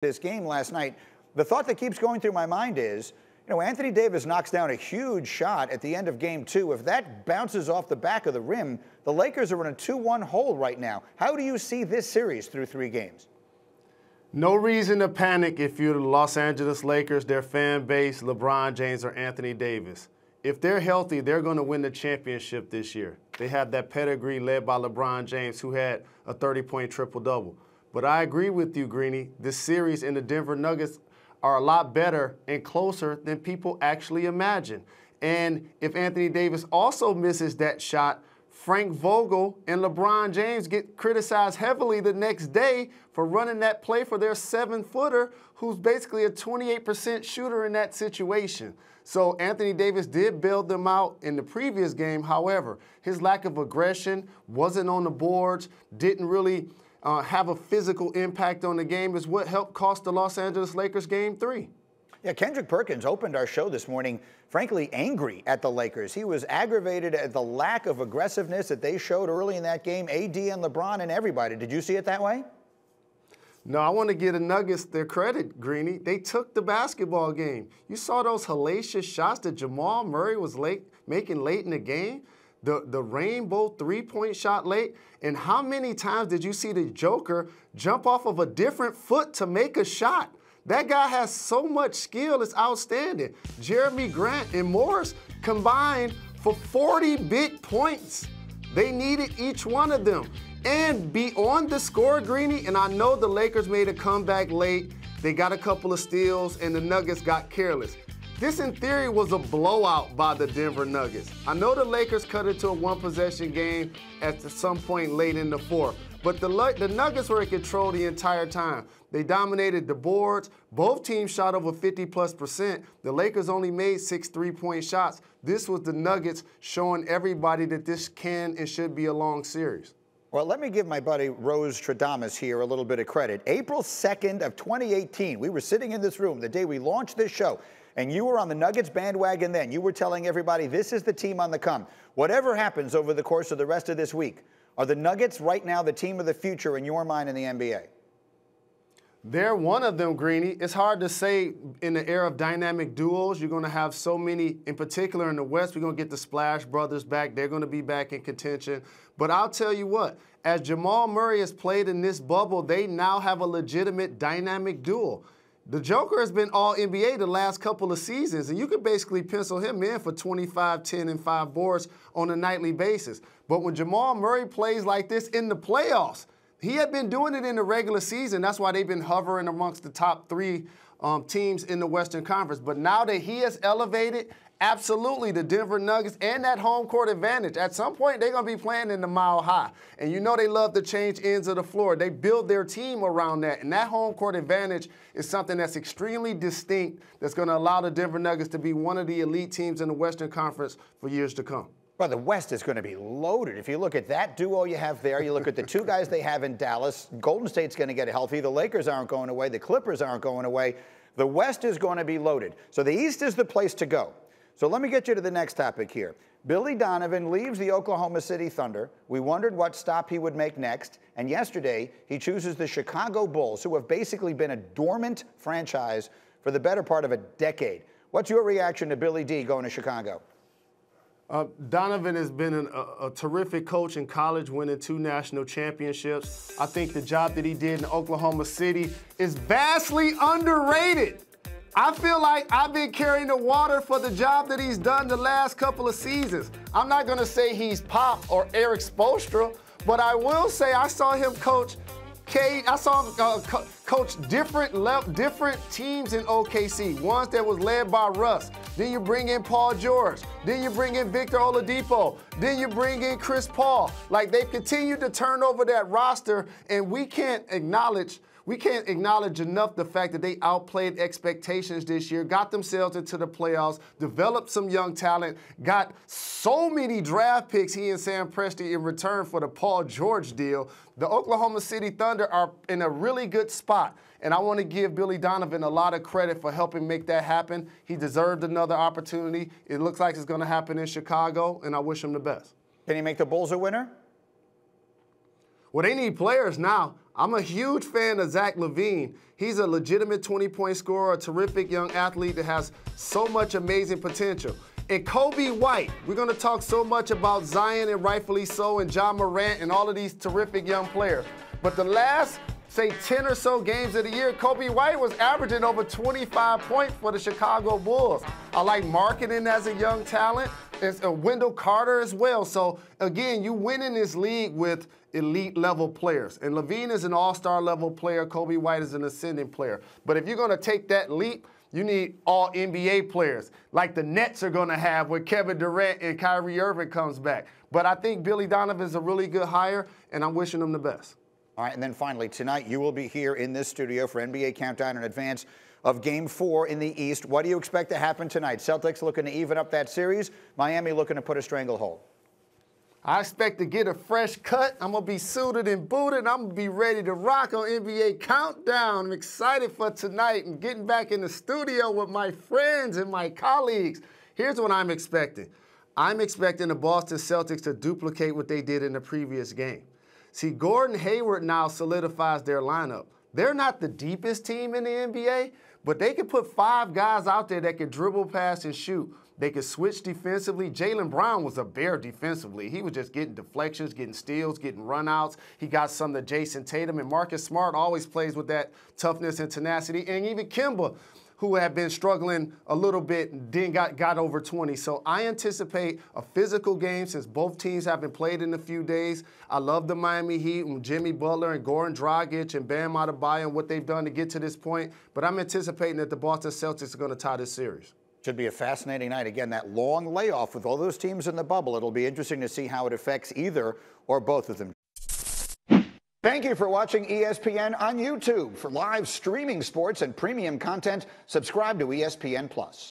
this game last night, the thought that keeps going through my mind is, Anthony Davis knocks down a huge shot at the end of game 2. If that bounces off the back of the rim, the Lakers are in a 2-1 hole right now. How do you see this series through 3 games? No reason to panic if you're the Los Angeles Lakers, their fan base, LeBron James or Anthony Davis. If they're healthy, they're going to win the championship this year. They have that pedigree led by LeBron James, who had a 30-point triple-double. But I agree with you, Greeny. This series in the Denver Nuggets are a lot better and closer than people actually imagine. And if Anthony Davis also misses that shot, Frank Vogel and LeBron James get criticized heavily the next day for running that play for their 7-footer, who's basically a 28% shooter in that situation. So Anthony Davis did bail them out in the previous game. However, his lack of aggression, wasn't on the boards, didn't really have a physical impact on the game is what helped cost the Los Angeles Lakers Game 3. Yeah, Kendrick Perkins opened our show this morning, frankly, angry at the Lakers. He was aggravated at the lack of aggressiveness that they showed early in that game, AD and LeBron and everybody. Did you see it that way? No, I want to give the Nuggets their credit, Greeny. They took the basketball game. You saw those hellacious shots that Jamal Murray was making late in the game. The rainbow 3-point shot late. And how many times did you see the Joker jump off of a different foot to make a shot? That guy has so much skill, it's outstanding. Jeremy Grant and Morris combined for 40 big points. They needed each one of them. And beyond the score, Greeny, and I know the Lakers made a comeback late. They got a couple of steals, and the Nuggets got careless. This, in theory, was a blowout by the Denver Nuggets. I know the Lakers cut it to a 1-possession game at some point late in the 4th, but the Nuggets were in control the entire time. They dominated the boards. Both teams shot over 50+%. The Lakers only made 6 3-point shots. This was the Nuggets showing everybody that this can and should be a long series. Well, let me give my buddy Rose Stradamus here a little bit of credit. April 2nd of 2018, we were sitting in this room the day we launched this show, and you were on the Nuggets bandwagon then. You were telling everybody this is the team on the come. Whatever happens over the course of the rest of this week, are the Nuggets right now the team of the future in your mind in the NBA? They're one of them, Greeny. It's hard to say in the era of dynamic duos. You're going to have so many, in particular in the West, we're going to get the Splash Brothers back. They're going to be back in contention. But I'll tell you what, as Jamal Murray has played in this bubble, they now have a legitimate dynamic duo. The Joker has been all-NBA the last couple of seasons, and you could basically pencil him in for 25, 10, and 5 boards on a nightly basis. But when Jamal Murray plays like this in the playoffs, he had been doing it in the regular season. That's why they've been hovering amongst the top 3 teams in the Western Conference. But now that he has elevated, absolutely, the Denver Nuggets and that home court advantage. At some point, they're going to be playing in the Mile High. And you know they love to change ends of the floor. They build their team around that. And that home court advantage is something that's extremely distinct that's going to allow the Denver Nuggets to be one of the elite teams in the Western Conference for years to come. Well, the West is going to be loaded. If you look at that duo you have there, you look at the 2 guys they have in Dallas, Golden State's going to get healthy. The Lakers aren't going away. The Clippers aren't going away. The West is going to be loaded. So the East is the place to go. So let me get you to the next topic here. Billy Donovan leaves the Oklahoma City Thunder. We wondered what stop he would make next. And yesterday, he chooses the Chicago Bulls, who have basically been a dormant franchise for the better part of a decade. What's your reaction to Billy D going to Chicago? Donovan has been a terrific coach in college, winning 2 national championships. I think the job that he did in Oklahoma City is vastly underrated. I feel like I've been carrying the water for the job that he's done the last couple of seasons. I'm not going to say he's Pop or Eric Spoelstra, but I will say I saw him coach coach different teams in OKC, ones that was led by Russ. Then you bring in Paul George. Then you bring in Victor Oladipo. Then you bring in Chris Paul. Like, they've continued to turn over that roster, and we can't acknowledge enough the fact that they outplayed expectations this year, got themselves into the playoffs, developed some young talent, got so many draft picks, he and Sam Presti, in return for the Paul George deal. The Oklahoma City Thunder are in a really good spot, and I want to give Billy Donovan a lot of credit for helping make that happen. He deserved another opportunity. It looks like it's going to happen in Chicago, and I wish him the best. Can he make the Bulls a winner? Well, they need players now. I'm a huge fan of Zach LaVine. He's a legitimate 20-point scorer, a terrific young athlete that has so much amazing potential. And Kobe White, we're going to talk so much about Zion, and rightfully so, and John Morant and all of these terrific young players. But the last, say, 10 or so games of the year, Kobe White was averaging over 25 points for the Chicago Bulls. I like marketing as a young talent. It's Wendell Carter as well. So, again, you win in this league with elite level players. And LaVine is an all-star level player. Kobe White is an ascending player. But if you're going to take that leap, you need all NBA players, like the Nets are going to have when Kevin Durant and Kyrie Irving comes back. But I think Billy Donovan is a really good hire, and I'm wishing him the best. All right, and then finally, tonight you will be here in this studio for NBA Countdown in advance of Game 4 in the East. What do you expect to happen tonight? Celtics looking to even up that series. Miami looking to put a stranglehold. I expect to get a fresh cut. I'm going to be suited and booted. I'm going to be ready to rock on NBA Countdown. I'm excited for tonight and getting back in the studio with my friends and my colleagues. Here's what I'm expecting. I'm expecting the Boston Celtics to duplicate what they did in the previous game. See, Gordon Hayward now solidifies their lineup. They're not the deepest team in the NBA, but they can put 5 guys out there that can dribble, pass, and shoot. They could switch defensively. Jalen Brown was a bear defensively. He was just getting deflections, getting steals, getting runouts. He got some to Jason Tatum, and Marcus Smart always plays with that toughness and tenacity. And even Kemba, who had been struggling a little bit, then got over 20. So I anticipate a physical game since both teams haven't played in a few days. I love the Miami Heat and Jimmy Butler and Goran Dragic and Bam Adebayo and what they've done to get to this point. But I'm anticipating that the Boston Celtics are going to tie this series. Should be a fascinating night. Again, that long layoff with all those teams in the bubble. It'll be interesting to see how it affects either or both of them. Thank you for watching ESPN on YouTube. For live streaming sports and premium content, subscribe to ESPN+.